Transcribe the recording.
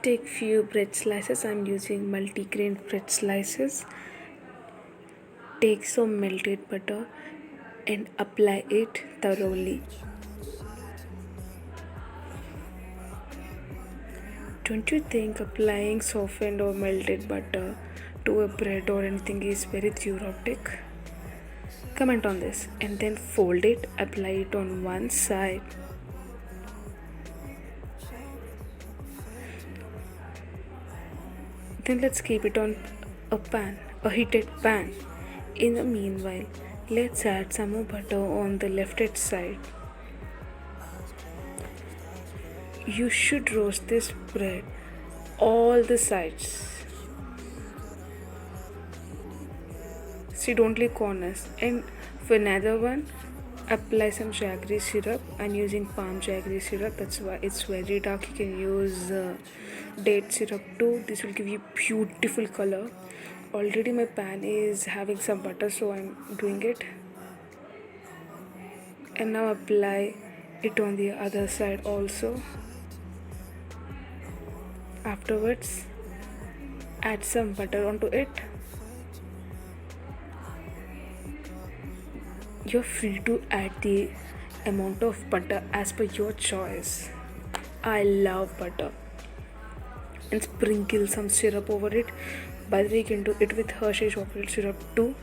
Take few bread slices. I'm using multigrain bread slices. Take some melted butter and apply it thoroughly. Don't you think applying softened or melted butter to a bread or anything is very therapeutic? Comment on this and then fold it, apply it on one side. Then let's keep it on a heated pan. In the meanwhile, let's add some more butter on the left hand side. You should roast this bread all the sides. See, don't leave corners. And for another one, apply some jaggery syrup. I'm using palm jaggery syrup, that's why it's very dark. You can use date syrup too. This will give you beautiful color. Already my pan is having some butter, so I'm doing it. And now apply it on the other side also. Afterwards, add some butter onto it. You're free to add the amount of butter as per your choice. I love butter. And sprinkle some syrup over it. By the way, you can do it with Hershey chocolate syrup too.